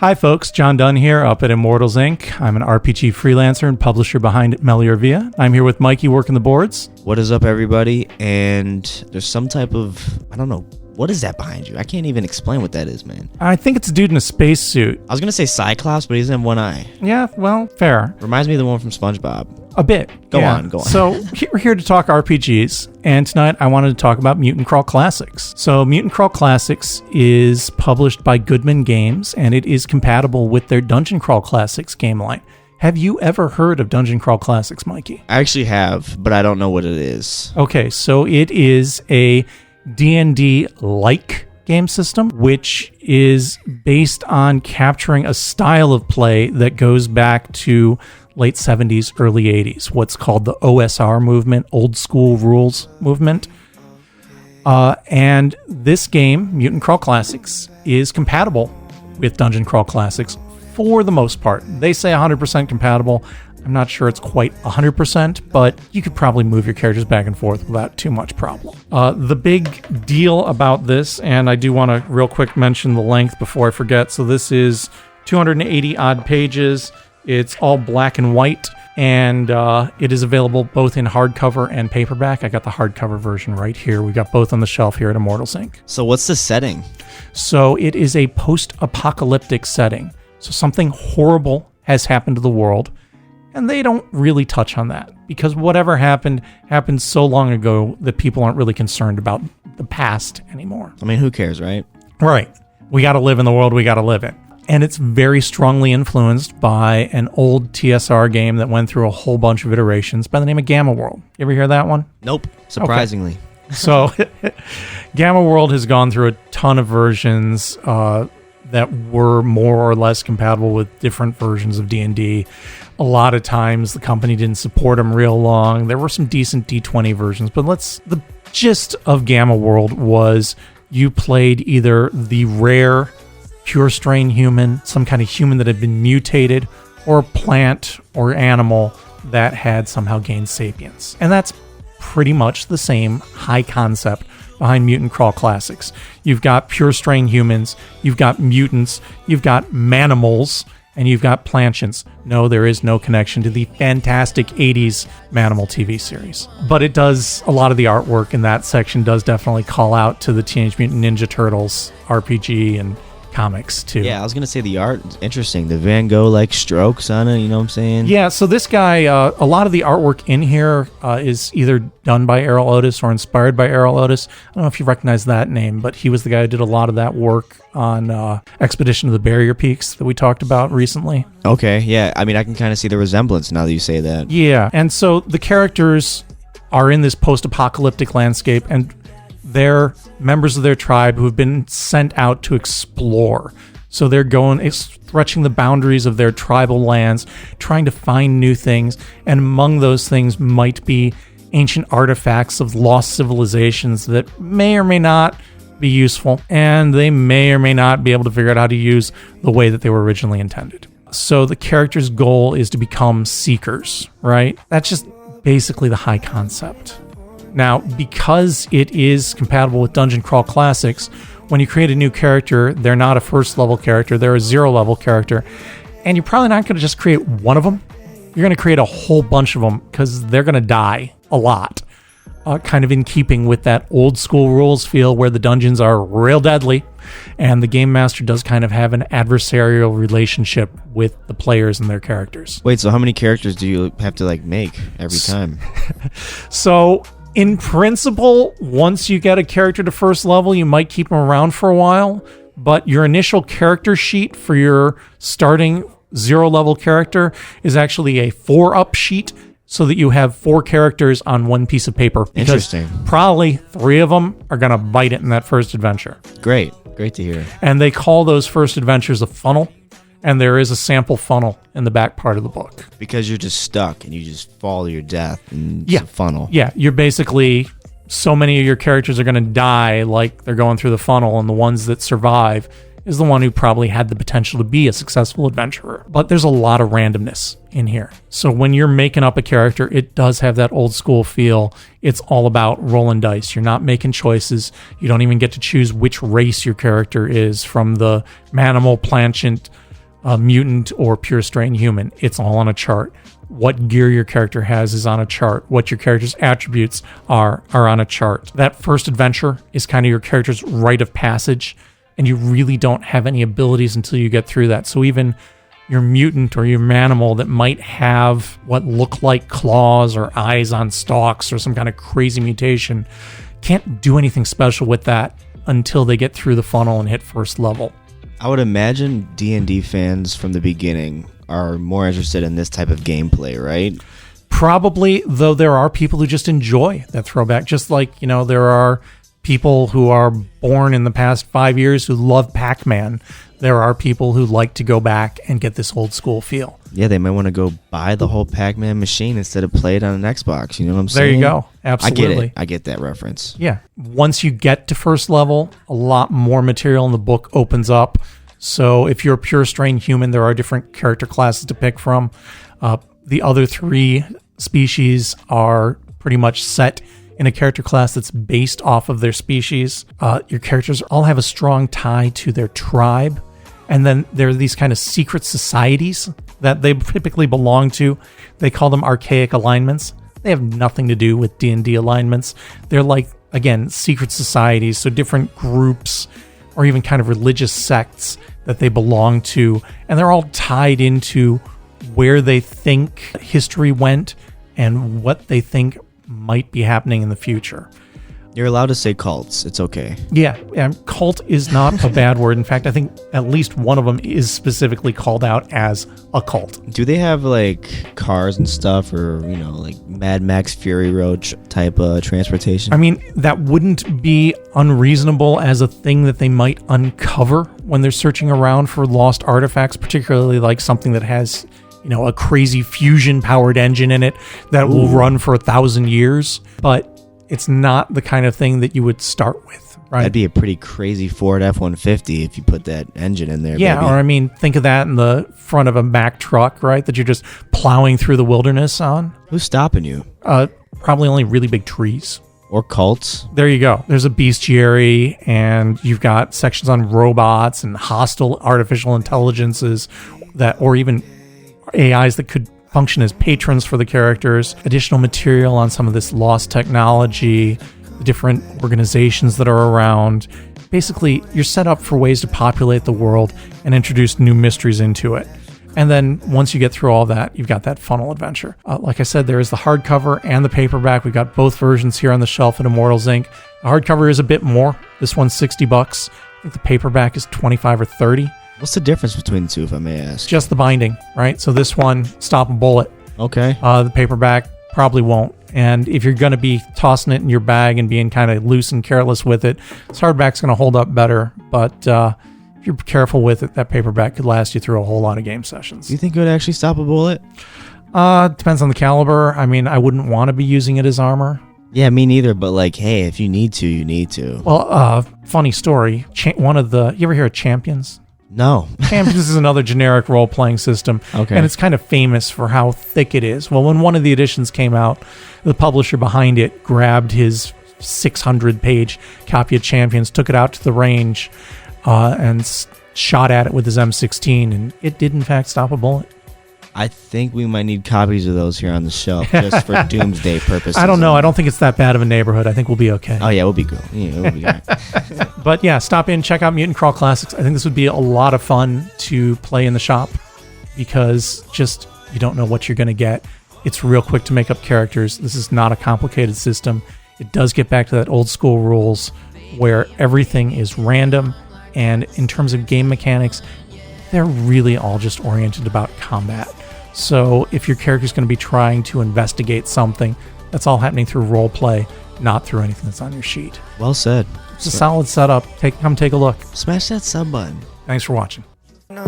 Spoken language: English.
Hi folks, John Dunn here up at Immortals Inc. I'm an RPG freelancer and publisher behind Meliorvia. I'm here with Mikey working the boards. What is up, everybody? And there's some type of, I don't know, what is that behind you? I can't even explain what that is, man. I think it's a dude in a spacesuit. I was going to say Cyclops, but he doesn't have one eye. Yeah, well, fair. Reminds me of the one from SpongeBob. A bit. Go on. So we're here to talk RPGs, and tonight I wanted to talk about Mutant Crawl Classics. So Mutant Crawl Classics is published by Goodman Games, and it is compatible with their Dungeon Crawl Classics game line. Have you ever heard of Dungeon Crawl Classics, Mikey? I actually have, but I don't know what it is. Okay, so it is a D&D-like game system, which is based on capturing a style of play that goes back to late 70s, early 80s, what's called the OSR movement, old school rules movement. And this game, Mutant Crawl Classics, is compatible with Dungeon Crawl Classics for the most part. They say 100% compatible. I'm not sure it's quite 100%, but you could probably move your characters back and forth without too much problem. The big deal about this, and I do want to real quick mention the length before I forget. So this is 280 odd pages. It's all black and white, and it is available both in hardcover and paperback. I got the hardcover version right here. We got both on the shelf here at Immortals Inc. So what's the setting? So it is a post-apocalyptic setting. So something horrible has happened to the world, and they don't really touch on that because whatever happened so long ago that people aren't really concerned about the past anymore. I mean, who cares, right? Right. We got to live in the world we got to live in. And it's very strongly influenced by an old TSR game that went through a whole bunch of iterations by the name of Gamma World. You ever hear that one? Nope, surprisingly. Okay. So Gamma World has gone through a ton of versions that were more or less compatible with different versions of D&D. A lot of times the company didn't support them real long. There were some decent D20 versions, but the gist of Gamma World was you played either the rare pure strain human, some kind of human that had been mutated, or a plant or animal that had somehow gained sapience. And that's pretty much the same high concept behind Mutant Crawl Classics. You've got pure strain humans, you've got mutants, you've got manimals, and you've got plantians. No, there is no connection to the fantastic 80s Manimal TV series. But it does, a lot of the artwork in that section does definitely call out to the Teenage Mutant Ninja Turtles RPG and comics too. Yeah, I was going to say the art is interesting. The Van Gogh-like strokes on it, you know what I'm saying? Yeah, so this guy, a lot of the artwork in here is either done by Errol Otis or inspired by Errol Otis. I don't know if you recognize that name, but he was the guy who did a lot of that work on Expedition to the Barrier Peaks that we talked about recently. Okay, yeah. I mean, I can kind of see the resemblance now that you say that. Yeah, and so the characters are in this post-apocalyptic landscape, and they're members of their tribe who have been sent out to explore. So they're stretching the boundaries of their tribal lands, trying to find new things, and among those things might be ancient artifacts of lost civilizations that may or may not be useful, and they may or may not be able to figure out how to use the way that they were originally intended. So the character's goal is to become seekers, right? That's just basically the high concept. Now, because it is compatible with Dungeon Crawl Classics, when you create a new character, they're not a first-level character, they're a zero-level character. And you're probably not going to just create one of them. You're going to create a whole bunch of them because they're going to die a lot. Kind of in keeping with that old-school rules feel where the dungeons are real deadly, and the game master does kind of have an adversarial relationship with the players and their characters. Wait, so how many characters do you have to make every time? So in principle, once you get a character to first level, you might keep them around for a while, but your initial character sheet for your starting zero-level character is actually a 4-up sheet, so that you have 4 characters on one piece of paper. Interesting. Probably 3 of them are going to bite it in that first adventure. Great to hear. And they call those first adventures a funnel, and there is a sample funnel in the back part of the book. Because you're just stuck and you just fall to your death and it's a funnel. Yeah, you're basically, so many of your characters are going to die like they're going through the funnel, and the ones that survive is the one who probably had the potential to be a successful adventurer. But there's a lot of randomness in here. So when you're making up a character, it does have that old school feel. It's all about rolling dice. You're not making choices. You don't even get to choose which race your character is, from the manimal, planchant, a mutant or pure strain human. It's all on a chart. What gear your character has is on a chart. What your character's attributes are on a chart. That first adventure is kind of your character's rite of passage, and you really don't have any abilities until you get through that. So even your mutant or your manimal that might have what look like claws or eyes on stalks or some kind of crazy mutation can't do anything special with that until they get through the funnel and hit first level. I would imagine D&D fans from the beginning are more interested in this type of gameplay, right? Probably, though there are people who just enjoy that throwback. Just like, there are people who are born in the past 5 years who love Pac-Man. There are people who like to go back and get this old school feel. Yeah, they might want to go buy the whole Pac-Man machine instead of play it on an Xbox. You know what I'm saying? There you go. Absolutely. I get that reference. Yeah. Once you get to first level, a lot more material in the book opens up. So if you're a pure strain human, there are different character classes to pick from. The other 3 species are pretty much set in a character class that's based off of their species. Your characters all have a strong tie to their tribe. And then there are these kind of secret societies that they typically belong to. They call them archaic alignments. They have nothing to do with D&D alignments. They're like, again, secret societies, so different groups or even kind of religious sects that they belong to. And they're all tied into where they think history went and what they think might be happening in the future. You're allowed to say cults. It's okay. Yeah, cult is not a bad word. In fact, I think at least one of them is specifically called out as a cult. Do they have like cars and stuff, or like Mad Max Fury Road type transportation? I mean, that wouldn't be unreasonable as a thing that they might uncover when they're searching around for lost artifacts, particularly like something that has a crazy fusion powered engine in it that will run for 1,000 years. But it's not the kind of thing that you would start with, right? That'd be a pretty crazy Ford F-150 if you put that engine in there. Yeah, baby. or think of that in the front of a Mack truck, right? That you're just plowing through the wilderness on. Who's stopping you? Probably only really big trees. Or cults. There you go. There's a bestiary, and you've got sections on robots and hostile artificial intelligences or even AIs that could function as patrons for the characters, additional material on some of this lost technology, the different organizations that are around. Basically, you're set up for ways to populate the world and introduce new mysteries into it. And then once you get through all that, you've got that funnel adventure. Like I said, there is the hardcover and the paperback. We've got both versions here on the shelf at Immortals Inc. The hardcover is a bit more. This one's $60. I think the paperback is $25 or $30. What's the difference between the two, if I may ask? Just the binding, right? So this one, stop a bullet. Okay. The paperback probably won't. And if you're going to be tossing it in your bag and being kind of loose and careless with it, this hardback's going to hold up better. But if you're careful with it, that paperback could last you through a whole lot of game sessions. Do you think it would actually stop a bullet? Depends on the caliber. I mean, I wouldn't want to be using it as armor. Yeah, me neither. But hey, if you need to, you need to. Well, funny story. You ever hear of Champions? No. Champions is another generic role-playing system, okay. And it's kind of famous for how thick it is. Well, when one of the editions came out, the publisher behind it grabbed his 600-page copy of Champions, took it out to the range, and shot at it with his M16, and it did, in fact, stop a bullet. I think we might need copies of those here on the shelf just for doomsday purposes. I don't know. I don't think it's that bad of a neighborhood. I think we'll be okay. Oh, yeah, we'll be good. Yeah, we'll be all right. But yeah, stop in, check out Mutant Crawl Classics. I think this would be a lot of fun to play in the shop because you don't know what you're going to get. It's real quick to make up characters. This is not a complicated system. It does get back to that old school rules where everything is random, and in terms of game mechanics, they're really all just oriented about combat. So if your character's going to be trying to investigate something, that's all happening through role play, not through anything that's on your sheet. Well said. It's a solid setup. Come take a look. Smash that sub button. Thanks for watching. No.